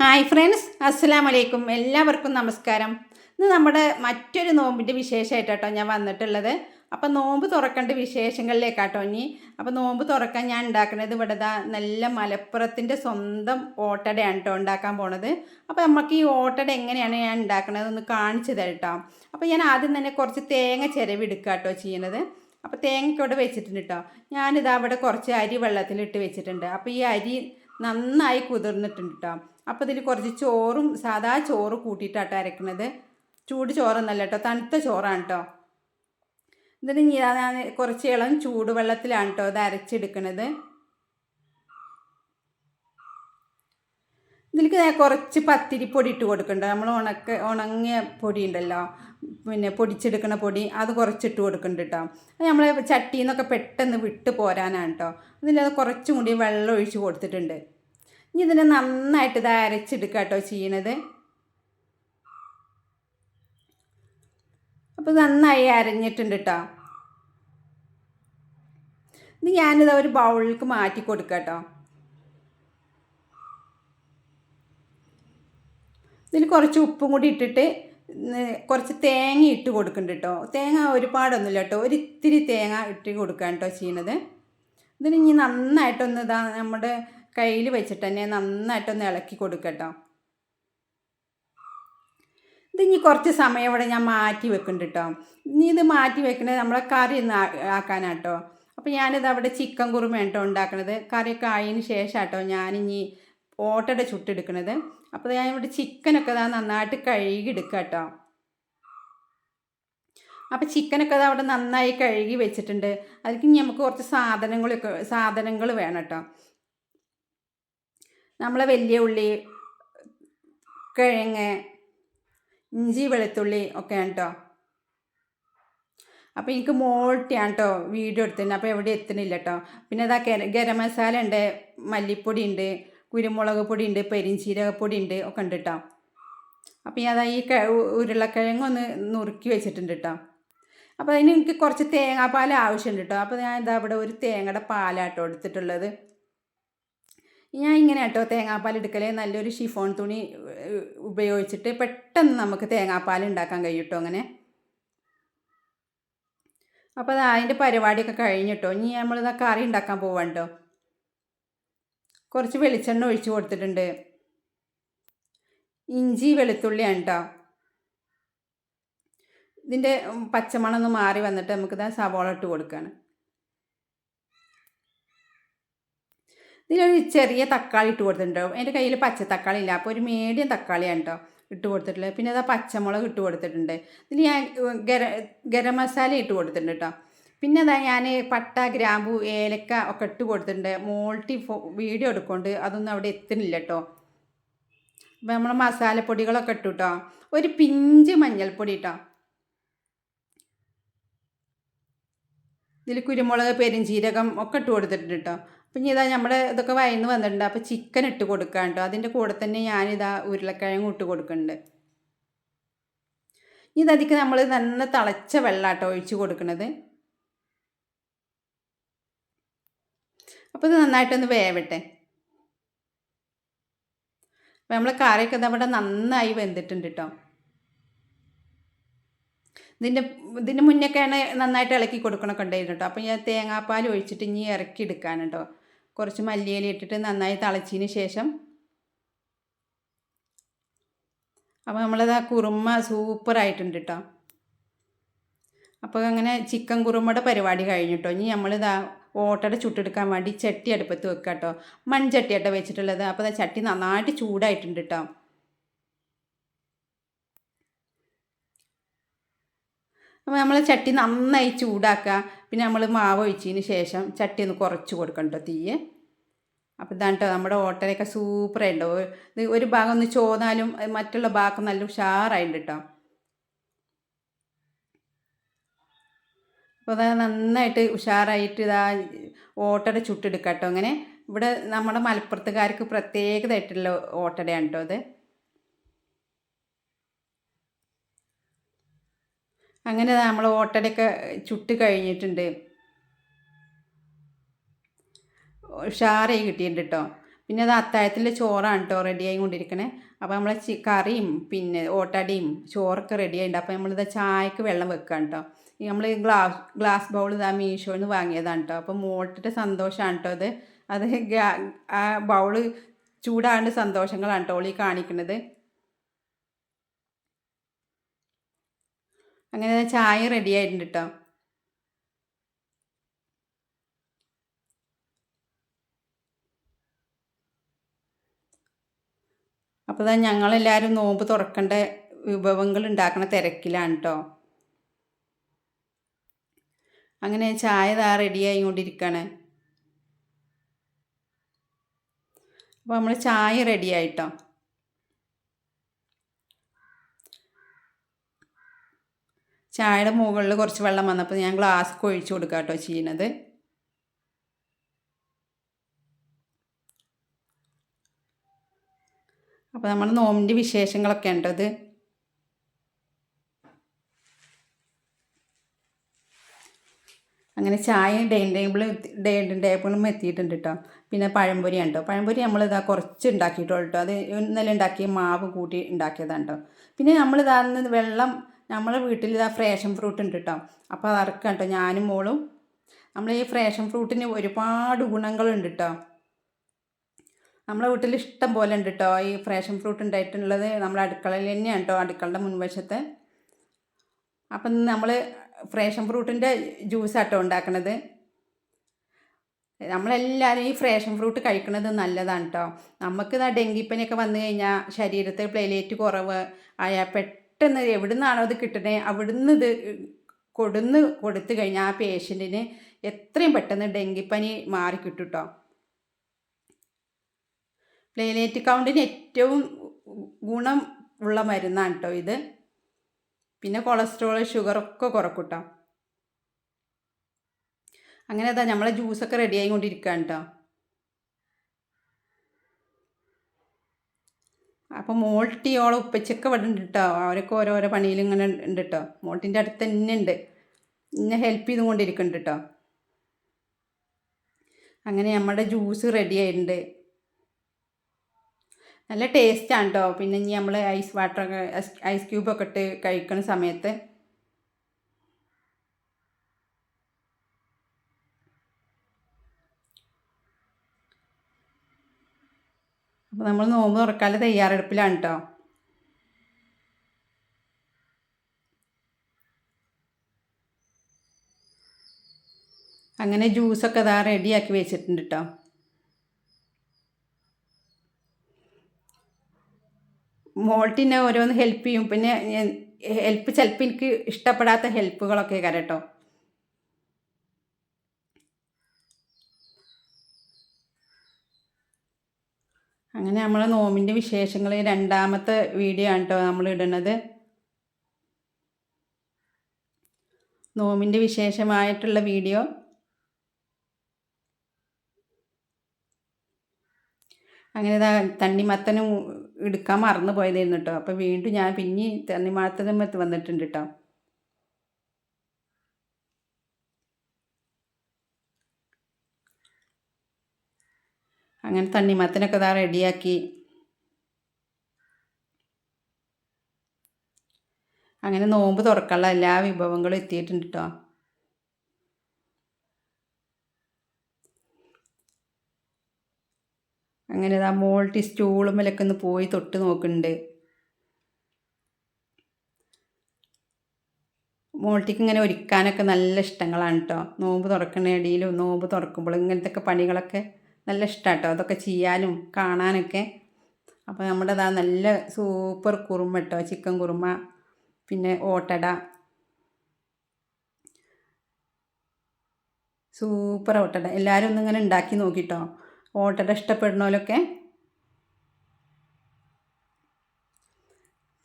Hi friends, അസ്സലാമു അലൈക്കും. എല്ലാവർക്കും നമസ്കാരം. ഇന്ന് നമ്മുടെ മറ്റൊരു നോമ്പിൻ്റെ വിശേഷമായിട്ടാട്ടോ ഞാൻ വന്നിട്ടുള്ളത്. അപ്പം നോമ്പ് തുറക്കേണ്ട വിശേഷങ്ങളിലേക്കാട്ടോ ഇനി. അപ്പം നോമ്പ് തുറക്കാൻ ഞാൻ ഉണ്ടാക്കുന്നത് ഇവിടെ നല്ല മലപ്പുറത്തിൻ്റെ സ്വന്തം ഓട്ടടയാണ് കേട്ടോ ഉണ്ടാക്കാൻ പോണത്. അപ്പോൾ നമുക്ക് ഈ ഓട്ടട എങ്ങനെയാണ് ഞാൻ ഉണ്ടാക്കുന്നത് ഒന്ന് കാണിച്ചു തരാം കേട്ടോ. അപ്പോൾ ഞാൻ ആദ്യം തന്നെ കുറച്ച് തേങ്ങ ചിരവിടുക്കുക കേട്ടോ ചെയ്യുന്നത്. അപ്പോൾ തേങ്ങയ്ക്ക് ഇവിടെ വെച്ചിട്ടുണ്ട് കേട്ടോ. ഞാനിതാ അവിടെ കുറച്ച് അരി വെള്ളത്തിലിട്ട് വെച്ചിട്ടുണ്ട്. അപ്പോൾ ഈ അരി നന്നായി കുതിർന്നിട്ടുണ്ട് കേട്ടോ. അപ്പോൾ ഇതിൽ കുറച്ച് ചോറും സാധാ ചോറ് കൂട്ടിയിട്ടാട്ടോ അരക്കുന്നത്. ചൂട് ചോറൊന്നല്ല കേട്ടോ, തണുത്ത ചോറാണ് കേട്ടോ. ഇതിന് ഞാൻ കുറച്ച് ഇളം ചൂടുവെള്ളത്തിലാണ് കേട്ടോ ഇത് അരച്ചെടുക്കുന്നത്. ഇതിലേക്ക് കുറച്ച് പത്തിരിപ്പൊടി ഇട്ട് കൊടുക്കണ്ട. നമ്മൾ ഉണങ്ങിയ പൊടി ഉണ്ടല്ലോ, പിന്നെ പൊടിച്ചെടുക്കുന്ന പൊടി, അത് കുറച്ചിട്ട് കൊടുക്കുന്നുണ്ട് കേട്ടോ. അത് നമ്മൾ ചട്ടിയിൽ നിന്നൊക്കെ പെട്ടെന്ന് വിട്ട് പോരാനാണ് കേട്ടോ. അതിലത് കുറച്ചും കൂടി വെള്ളം ഒഴിച്ച് കൊടുത്തിട്ടുണ്ട്. ഇനി ഇതിനെ നന്നായിട്ട് ഇത് അരച്ചെടുക്കുക കേട്ടോ ചെയ്യണത്. അപ്പോൾ നന്നായി അരഞ്ഞിട്ടുണ്ട് കേട്ടോ. ഇത് ഞാനിത് ഒരു ബൗളിലേക്ക് മാറ്റി കൊടുക്കുക കേട്ടോ. ഇതിൽ കുറച്ച് ഉപ്പും കൂടി ഇട്ടിട്ട് കുറച്ച് തേങ്ങ ഇട്ട് കൊടുക്കുന്നുണ്ട് കേട്ടോ. തേങ്ങ ഒരുപാടൊന്നുമില്ല കേട്ടോ, ഒരിത്തിരി തേങ്ങ ഇട്ട് കൊടുക്കുകയാണ് കേട്ടോ ചെയ്യുന്നത്. ഇതിന് ഇനി നന്നായിട്ടൊന്ന് നമ്മുടെ കയ്യിൽ വെച്ചിട്ട് തന്നെ നന്നായിട്ടൊന്ന് ഇളക്കി കൊടുക്കട്ടോ. ഇതിനി കുറച്ച് സമയം ഇവിടെ ഞാൻ മാറ്റി വെക്കുന്നുണ്ട് കേട്ടോ. ഇനി ഇത് മാറ്റി വെക്കുന്നത് നമ്മളെ കറി ഒന്ന് ആക്കാനാട്ടോ. അപ്പോൾ ഞാനിത് അവിടെ ചിക്കൻ കുറുമയാണ് കേട്ടോ ഉണ്ടാക്കുന്നത്. കറിയൊക്കെ ആയതിന് ശേഷം കേട്ടോ ഞാനിനി ഓട്ടട ചുട്ടെടുക്കുന്നത്. അപ്പോൾ ഞാൻ ഇവിടെ ചിക്കനൊക്കെ നന്നായിട്ട് കഴുകി എടുക്കുക കേട്ടോ. അപ്പോൾ ചിക്കനൊക്കെ അവിടെ നന്നായി കഴുകി വെച്ചിട്ടുണ്ട്. അതിലേക്ക് ഇനി നമുക്ക് കുറച്ച് സാധനങ്ങൾ വേണം കേട്ടോ. നമ്മളെ വലിയ ഉള്ളി, കിഴങ്ങ്, ഇഞ്ചി, വെളുത്തുള്ളി ഒക്കെയാണ് കേട്ടോ. അപ്പോൾ എനിക്ക് മോൾട്ടിയാണ് കേട്ടോ വീഡിയോ എടുത്തിട്ടുണ്ട്. അപ്പോൾ എവിടെ എത്തുന്നില്ല കേട്ടോ. പിന്നെ അതാ ഗരം മസാല ഉണ്ട്, മല്ലിപ്പൊടി ഉണ്ട്, കുരുമുളക് പൊടി ഉണ്ട്, പെരിഞ്ചീരകപ്പൊടി ഉണ്ട് ഒക്കെ ഉണ്ട് കേട്ടോ. അപ്പോൾ ഞാൻ അതാ ഈ ഉരുളക്കിഴങ്ങൊന്ന് നുറുക്കി വെച്ചിട്ടുണ്ട് കേട്ടോ. അപ്പോൾ അതിന് എനിക്ക് കുറച്ച് തേങ്ങാപ്പാൽ ആവശ്യമുണ്ട് കേട്ടോ. അപ്പോൾ ഞാൻ ഇതാ ഇവിടെ ഒരു തേങ്ങയുടെ പാലാട്ടോ എടുത്തിട്ടുള്ളത്. ഞാൻ ഇങ്ങനെ കേട്ടോ തേങ്ങാപ്പാൽ എടുക്കൽ, നല്ലൊരു ഷിഫോൺ തുണി ഉപയോഗിച്ചിട്ട് പെട്ടെന്ന് നമുക്ക് തേങ്ങാപ്പാൽ ഉണ്ടാക്കാൻ കഴിയും കേട്ടോ അങ്ങനെ. അപ്പോൾ അതിൻ്റെ പരിപാടിയൊക്കെ കഴിഞ്ഞിട്ടോ. ഇനി നമ്മളിതാ കറി ഉണ്ടാക്കാൻ പോവാം കേട്ടോ. കുറച്ച് വെളിച്ചെണ്ണ ഒഴിച്ച് കൊടുത്തിട്ടുണ്ട്. ഇഞ്ചി വെളുത്തുള്ളിയാണ് കേട്ടോ. ഇതിൻ്റെ പച്ചമണം ഒന്ന് മാറി വന്നിട്ട് നമുക്കിതാ സവാള ഇട്ട് കൊടുക്കുകയാണ്. ഇതിലൊരു ചെറിയ തക്കാളി ഇട്ട് കൊടുത്തിട്ടുണ്ടോ. എൻ്റെ കയ്യിൽ പച്ച തക്കാളി ഇല്ല, അപ്പോൾ ഒരു മീഡിയം തക്കാളിയാണ് കേട്ടോ ഇട്ട് കൊടുത്തിട്ടുള്ളത്. പിന്നെ അതാ പച്ചമുളക് ഇട്ട് കൊടുത്തിട്ടുണ്ട്. ഇതിൽ ഞാൻ ഗരം മസാല ഇട്ട് കൊടുത്തിട്ടുണ്ട് കേട്ടോ. പിന്നെ അതാ ഞാൻ പട്ട, ഗ്രാമ്പു, ഏലക്ക ഒക്കെ ഇട്ട് കൊടുത്തിട്ടുണ്ട്. മോൾട്ടി വീഡിയോ എടുക്കൊണ്ട് അതൊന്നും അവിടെ എത്തുന്നില്ല കേട്ടോ. അപ്പോൾ നമ്മൾ മസാലപ്പൊടികളൊക്കെ ഇട്ടു കേട്ടോ. ഒരു പിഞ്ച് മഞ്ഞൾപ്പൊടി കേട്ടോ. ഇതിൽ കുരുമുളക്, പെരിഞ്ചീരകം ഒക്കെ ഇട്ട് കൊടുത്തിട്ടുണ്ട് കേട്ടോ. അപ്പം ഇതാ നമ്മുടെ ഇതൊക്കെ വയന്ന് വന്നിട്ടുണ്ട്. അപ്പോൾ ചിക്കൻ ഇട്ട് കൊടുക്കാം കേട്ടോ. അതിൻ്റെ കൂടെ തന്നെ ഞാനിതാ ഉരുളക്കിഴങ്ങ് ഇട്ട് കൊടുക്കുന്നുണ്ട്. ഇതതിക്ക് നമ്മൾ നല്ല തിളച്ച വെള്ളമാട്ടോ ഒഴിച്ച് കൊടുക്കുന്നത്. അപ്പോൾ ഇത് നന്നായിട്ടൊന്ന് വേവട്ടെ. അപ്പോൾ നമ്മൾ കറിയൊക്കെ അവിടെ നന്നായി വെന്തിട്ടുണ്ട് കേട്ടോ. ഇതിൻ്റെ മുന്നൊക്കെയാണ് നന്നായിട്ട് ഇളക്കി കൊടുക്കണമൊക്കെ ഉണ്ടായിരുന്നു കേട്ടോ. അപ്പോൾ ഞാൻ തേങ്ങാപ്പാൽ ഒഴിച്ചിട്ട് ഇനി ഇറക്കി എടുക്കാൻ കേട്ടോ. കുറച്ച് മല്ലിയില ഇട്ടിട്ട് നന്നായി തിളച്ചതിന് ശേഷം അപ്പോൾ നമ്മളത് കുറുമ സൂപ്പറായിട്ടുണ്ട് കേട്ടോ. അപ്പോൾ അങ്ങനെ ചിക്കൻ കുറുമയുടെ പരിപാടി കഴിഞ്ഞു കേട്ടോ. ഇനി നമ്മളിതാ ഓട്ടട ചുട്ടെടുക്കാൻ വേണ്ടി ചട്ടി അടുപ്പത്ത് വെക്കുക കേട്ടോ. മൺചട്ടിയാട്ടോ വെച്ചിട്ടുള്ളത്. അപ്പോൾ ചട്ടി നന്നായിട്ട് ചൂടായിട്ടുണ്ട് കേട്ടോ. അപ്പോൾ നമ്മൾ ചട്ടി നന്നായി ചൂടാക്കുക. പിന്നെ നമ്മൾ മാവ് ഒഴിച്ചതിന് ശേഷം ചട്ടി ഒന്ന് കുറച്ച് കൊടുക്കണം കേട്ടോ തീയെ. അപ്പോൾ ഇതാണ് കേട്ടോ നമ്മുടെ ഓട്ടയൊക്കെ സൂപ്പറായിട്ടുണ്ടോ. ഇത് ഒരു ഭാഗം ഒന്ന് ചോന്നാലും മറ്റുള്ള ഭാഗം നല്ല ഉഷാറായിട്ടുണ്ട് കേട്ടോ. അപ്പോൾ അത് നന്നായിട്ട് ഉഷാറായിട്ട് ഇതാ ഓട്ടട ചുട്ടെടുക്കുക കേട്ടോ. അങ്ങനെ ഇവിടെ നമ്മുടെ മലപ്പുറത്തുകാർക്ക് പ്രത്യേകതയായിട്ടുള്ള ഓട്ടടയാണ് കേട്ടോ അത്. അങ്ങനെ നമ്മൾ ഓട്ടടയൊക്കെ ചുട്ട് കഴിഞ്ഞിട്ടുണ്ട്. ഉഷാറായി കിട്ടിയിട്ടുണ്ട് കേട്ടോ. പിന്നെ അത് അത്താഴത്തിൻ്റെ ചോറാണ് കേട്ടോ റെഡി ആയിക്കൊണ്ടിരിക്കണേ. അപ്പോൾ നമ്മളെ കറിയും പിന്നെ ഓട്ടടയും ചോറൊക്കെ റെഡി ആയിട്ടുണ്ട്. അപ്പോൾ നമ്മളിത് ചായക്ക് വെള്ളം വെക്കുകയാണ് കേട്ടോ. നമ്മൾ ഗ്ലാസ് ബൗൾ ഇതാ മീഷോയിൽ നിന്ന് വാങ്ങിയതാണ് കേട്ടോ. അപ്പോൾ മോട്ടിൻ്റെ സന്തോഷമാണ് കേട്ടോ അത്. അത് ആ ബൗള് ചൂടാണ്ട് സന്തോഷങ്ങളാണ് കേട്ടോ ഓളി കാണിക്കുന്നത്. അങ്ങനെ ചായ റെഡി ആയിട്ടുണ്ട് കേട്ടോ. അപ്പോൾ ഞങ്ങളെല്ലാവരും നോമ്പ് തുറക്കേണ്ട വിഭവങ്ങൾ ഉണ്ടാക്കുന്ന തിരക്കിലാണ് കേട്ടോ. അങ്ങനെ ചായ റെഡി ആയിക്കൊണ്ടിരിക്കുകയാണ്. അപ്പോൾ നമ്മൾ ചായ റെഡി ആയിട്ടോ. ചായയുടെ മുകളിൽ കുറച്ച് വെള്ളം വന്നപ്പോൾ ഞാൻ ഗ്ലാസ് ഒഴിച്ചു കൊടുക്കുക കേട്ടോ ചെയ്യുന്നത്. അപ്പോൾ നമ്മൾ നോമ്പിൻ്റെ വിശേഷങ്ങളൊക്കെ ഉണ്ടത്. അങ്ങനെ ചായ ഡൈനിങ് ടേബിളും എത്തിയിട്ടുണ്ട് കേട്ടോ. പിന്നെ പഴംപൊരി ഉണ്ടോ. പഴംപൊരി നമ്മളിതാ കുറച്ച് ഉണ്ടാക്കിയിട്ടുള്ളൂ കേട്ടോ. അത് ഇന്നലെ ഉണ്ടാക്കിയ മാവ് കൂട്ടി ഉണ്ടാക്കിയതാണ് കേട്ടോ. പിന്നെ നമ്മളിതാന്ന് വെള്ളം നമ്മളെ വീട്ടിൽ ഇതാ ഫ്രേഷൻ ഫ്രൂട്ട് ഉണ്ട് കേട്ടോ. അപ്പോൾ അത് അറക്കാം കേട്ടോ ഞാനും മോളും. നമ്മൾ ഈ ഫ്രേഷൻ ഫ്രൂട്ടിന് ഒരുപാട് ഗുണങ്ങളുണ്ട് കേട്ടോ. നമ്മളെ വീട്ടിൽ ഇഷ്ടം പോലെ ഉണ്ട് കേട്ടോ ഈ ഫ്രേഷൻ ഫ്രൂട്ട് ഉണ്ടായിട്ടുള്ളത്. നമ്മളെ അടുക്കളയിൽ തന്നെയാണ് കേട്ടോ, അടുക്കളയുടെ മുൻവശത്ത്. അപ്പം നമ്മൾ ഫ്രേഷൻ ഫ്രൂട്ടിൻ്റെ ജ്യൂസാട്ടോ ഉണ്ടാക്കണത്. നമ്മളെല്ലാവരും ഈ ഫ്രേഷൻ ഫ്രൂട്ട് കഴിക്കുന്നത് നല്ലതാണ് കേട്ടോ. നമുക്ക് ഡെങ്കിപ്പനിയൊക്കെ വന്നു കഴിഞ്ഞാൽ ശരീരത്തിൽ പ്ലേറ്റ് കുറവ് ആയാൽ പെട്ടെന്ന് എവിടെ നിന്നാണോ ഇത് കിട്ടുന്നത് അവിടുന്ന് ഇത് കൊടുത്തു കഴിഞ്ഞാൽ ആ പേഷ്യൻറ്റിന് എത്രയും പെട്ടെന്ന് ഡെങ്കിപ്പനി മാറിക്കിട്ടും കേട്ടോ. പ്ലേറ്റ് കൗണ്ടിന് ഏറ്റവും ഗുണം ഉള്ള മരുന്നാണ് കേട്ടോ ഇത്. പിന്നെ കൊളസ്ട്രോൾ ഷുഗറൊക്കെ കുറക്കും കേട്ടോ. അങ്ങനെ അതാ നമ്മളെ ജ്യൂസൊക്കെ റെഡി ആയിക്കൊണ്ടിരിക്കുകയാണ് കേട്ടോ. അപ്പോൾ മോൾട്ടിയോളം ഉപ്പച്ചൊക്കെ ഇവിടെ ഉണ്ട് കേട്ടോ. അവരൊക്കെ ഓരോരോ പണിയിൽ ഇങ്ങനെ ഉണ്ട് കേട്ടോ. മോൾട്ടിൻ്റെ അടുത്ത് തന്നെ ഉണ്ട്, എന്നെ ഹെൽപ്പ് ചെയ്തുകൊണ്ടിരിക്കുന്നുണ്ട് കേട്ടോ. അങ്ങനെ നമ്മുടെ ജ്യൂസ് റെഡി ആയിട്ടുണ്ട്. നല്ല ടേസ്റ്റാണ് കേട്ടോ. പിന്നെ ഇനി നമ്മൾ ഐസ് ക്യൂബൊക്കെ ഇട്ട് കഴിക്കുന്ന സമയത്ത് അപ്പോൾ നമ്മൾ നോമ്പ് തുറക്കാനുള്ള തയ്യാറെടുപ്പിലാണ് കേട്ടോ. അങ്ങനെ ജ്യൂസൊക്കെ ഇതാ റെഡിയാക്കി വെച്ചിട്ടുണ്ട് കേട്ടോ. മോൾട്ടിനെ ഓരോന്ന് ഹെൽപ്പ് ചെയ്യും. പിന്നെ ഹെൽപ്പ് ചിലപ്പോൾ എനിക്ക് ഇഷ്ടപ്പെടാത്ത ഹെൽപ്പുകളൊക്കെ കേട്ടോ. അങ്ങനെ നമ്മൾ നോമ്പിൻ്റെ വിശേഷങ്ങൾ രണ്ടാമത്തെ വീഡിയോ ആണ് കേട്ടോ നമ്മൾ ഇടുന്നത്. നോമ്പിൻ്റെ വിശേഷമായിട്ടുള്ള വീഡിയോ. അങ്ങനെ തണ്ണിമത്തനും എടുക്കാൻ മറന്നു പോയതായിരുന്നു കേട്ടോ. അപ്പോൾ വീണ്ടും ഞാൻ പിന്നെ തണ്ണിമത്തനും വന്നിട്ടുണ്ട് കേട്ടോ. അങ്ങനെ തണ്ണിമത്തനൊക്കെ ഇതാ റെഡിയാക്കി. അങ്ങനെ നോമ്പ് തുറക്കാനുള്ള എല്ലാ വിഭവങ്ങളും എത്തിയിട്ടുണ്ട് കേട്ടോ. അങ്ങനെ ഇതാ മോൾട്ടി സ്റ്റൂളുമ്മലൊക്കെ ഒന്ന് പോയി തൊട്ട് നോക്കുന്നുണ്ട്. മോൾട്ടിക്ക് ഇങ്ങനെ ഒരുക്കാനൊക്കെ നല്ല ഇഷ്ടങ്ങളാണ് കേട്ടോ. നോമ്പ് തുറക്കുന്ന ഇടയിലും നോമ്പ് തുറക്കുമ്പോൾ ഇങ്ങനത്തെ പണികളൊക്കെ നല്ല ഇഷ്ടമാണ് കേട്ടോ. അതൊക്കെ ചെയ്യാനും കാണാനൊക്കെ. അപ്പോൾ നമ്മുടെ നല്ല സൂപ്പർ കുറുമ കേട്ടോ, ചിക്കൻ കുറുമ, പിന്നെ ഓട്ടട, സൂപ്പർ ഓട്ടട. എല്ലാവരും ഒന്നിങ്ങനെ ഉണ്ടാക്കി നോക്കിട്ടോ, ഓട്ടട ഇഷ്ടപ്പെടുന്നവരൊക്കെ.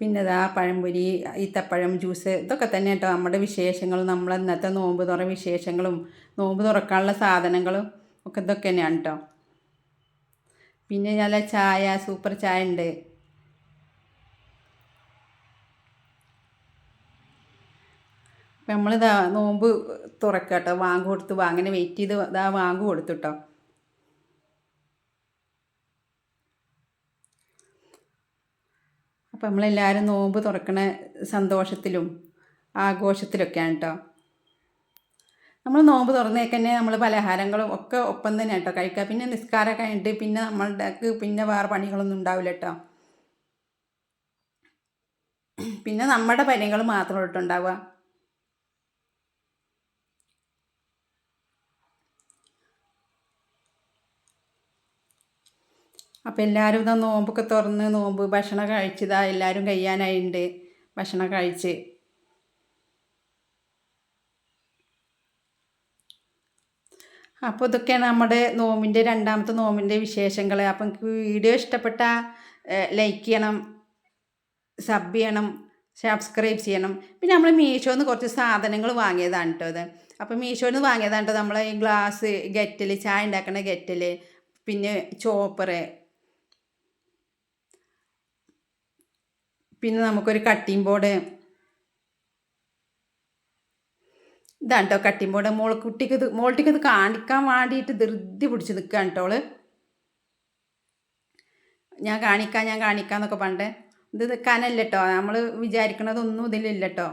പിന്നെ പഴംപൊരി, ഈത്തപ്പഴം ജ്യൂസ്, ഇതൊക്കെ തന്നെ കേട്ടോ നമ്മുടെ വിശേഷങ്ങളും, നമ്മളെ ഇന്നത്തെ നോമ്പ് തുറ വിശേഷങ്ങളും നോമ്പ് തുറക്കാനുള്ള സാധനങ്ങളും ഒക്കെ ഇതൊക്കെ തന്നെയാണ് കേട്ടോ. പിന്നെ നല്ല ചായ, സൂപ്പർ ചായ ഉണ്ട്. അപ്പം നമ്മളിതാ നോമ്പ് തുറക്കുക കേട്ടോ. വാങ്ങ് കൊടുത്തു, അങ്ങനെ വെയിറ്റ് ചെയ്ത് വാങ്ങ് കൊടുത്തു കേട്ടോ. അപ്പോൾ നമ്മളെല്ലാവരും നോമ്പ് തുറക്കണ സന്തോഷത്തിലും ആഘോഷത്തിലൊക്കെയാണ് കേട്ടോ. നമ്മൾ നോമ്പ് തുറന്നേക്ക് തന്നെ നമ്മൾ പലഹാരങ്ങളും ഒക്കെ ഒപ്പം തന്നെ കേട്ടോ കഴിക്കുക. പിന്നെ നിസ്കാരം കഴിഞ്ഞിട്ട് പിന്നെ നമ്മളുടെ പിന്നെ വേറെ പണികളൊന്നും ഉണ്ടാവില്ല കേട്ടോ. പിന്നെ നമ്മുടെ പണികൾ മാത്രം ഇട്ടുണ്ടാവുക. അപ്പോൾ എല്ലാവരും ഇതാ നോമ്പൊക്കെ തുറന്ന് നോമ്പ് ഭക്ഷണം കഴിച്ചതാ എല്ലാവരും കഴിയാനായിട്ടുണ്ട്. ഭക്ഷണം കഴിച്ച് അപ്പോൾ ഇതൊക്കെയാണ് നമ്മുടെ നോമ്പിൻ്റെ രണ്ടാമത്തെ നോമ്പിൻ്റെ വിശേഷങ്ങൾ. അപ്പം എനിക്ക് വീഡിയോ ഇഷ്ടപ്പെട്ട ലൈക്ക് ചെയ്യണം, സബ് ചെയ്യണം, സബ്സ്ക്രൈബ് ചെയ്യണം. പിന്നെ നമ്മൾ മീഷോന്ന് കുറച്ച് സാധനങ്ങൾ വാങ്ങിയതാണ് കേട്ടോ അത്. അപ്പോൾ മീഷോന്ന് വാങ്ങിയതാണ് കേട്ടോ നമ്മളെ ഈ ഗ്ലാസ് ഗെറ്റൽ, ചായ ഉണ്ടാക്കുന്ന ഗെറ്റൽ, പിന്നെ ചോപ്പറ്, പിന്നെ നമുക്കൊരു കട്ടിംഗ് ബോർഡ്. ഇതാണ് കേട്ടോ കട്ടിംഗ് ബോർഡ്. മോൾട്ടിക്കത് കാണിക്കാൻ വേണ്ടിയിട്ട് ധൃതി പിടിച്ച് നിൽക്കുകയാണ് കേട്ടോ അവള്. ഞാൻ കാണിക്കാന്നൊക്കെ പണ്ട് ഇത് നിൽക്കാനല്ല കേട്ടോ, നമ്മൾ വിചാരിക്കണതൊന്നും ഇതിലില്ല കേട്ടോ.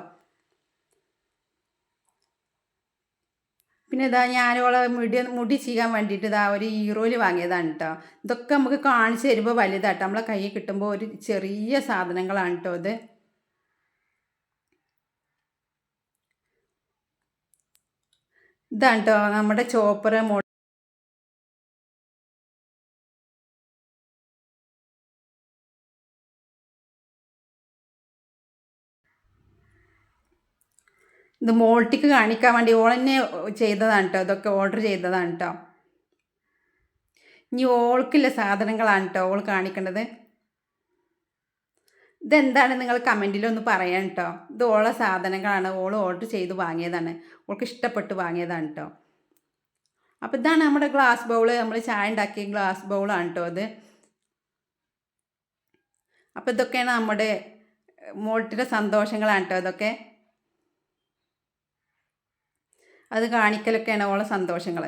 പിന്നെ ഇതാ ഞാനോളെ മുടി ചെയ്യാൻ വേണ്ടിയിട്ട് ഇതാ ഒരു ഈറോയിൽ വാങ്ങിയതാണ് കേട്ടോ. ഇതൊക്കെ നമുക്ക് കാണിച്ച് തരുമ്പോൾ വലുതാട്ടോ, നമ്മളെ കയ്യിൽ കിട്ടുമ്പോൾ ഒരു ചെറിയ സാധനങ്ങളാണ് കേട്ടോ ഇത്. ഇതാണ് കേട്ടോ നമ്മുടെ ചോപ്പർ. ഇത് മോൾട്ടിക്ക് കാണിക്കാൻ വേണ്ടി ഓളെന്നെ ചെയ്തതാണ് കേട്ടോ. ഇതൊക്കെ ഓർഡർ ചെയ്തതാണ് കേട്ടോ. ഇനി ഓൾക്കുള്ള സാധനങ്ങളാണ് കേട്ടോ ഓൾ കാണിക്കേണ്ടത്. ഇതെന്താണ് നിങ്ങൾ കമൻറ്റിലൊന്ന് പറയാൻ കേട്ടോ. ഇത് ഓളെ സാധനങ്ങളാണ്, ഓൾ ഓർഡർ ചെയ്ത് വാങ്ങിയതാണ്, ഓൾക്ക് ഇഷ്ടപ്പെട്ട് വാങ്ങിയതാണ് കേട്ടോ. അപ്പോൾ ഇതാണ് നമ്മുടെ ഗ്ലാസ് ബൗള്, നമ്മൾ ചായ ഉണ്ടാക്കിയ ഗ്ലാസ് ബൗളാണ് കേട്ടോ അത്. അപ്പോൾ ഇതൊക്കെയാണ് നമ്മുടെ മോൾട്ടിയുടെ സന്തോഷങ്ങളാണ് കേട്ടോ ഇതൊക്കെ. അത് കാണിക്കലൊക്കെയാണ് ഓളെ സന്തോഷങ്ങൾ.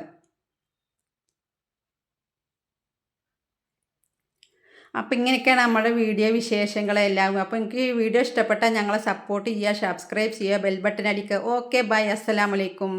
അപ്പോൾ ഇങ്ങനെയൊക്കെയാണ് നമ്മുടെ വീഡിയോ വിശേഷങ്ങളെല്ലാം. അപ്പോൾ എനിക്ക് വീഡിയോ ഇഷ്ടപ്പെട്ടാൽ ഞങ്ങളെ സപ്പോർട്ട് ചെയ്യുക, സബ്സ്ക്രൈബ് ചെയ്യുക, ബെൽ ബട്ടൺ അടിക്കുക. ഓക്കെ ബൈ, അസ്സലാമു അലൈക്കും.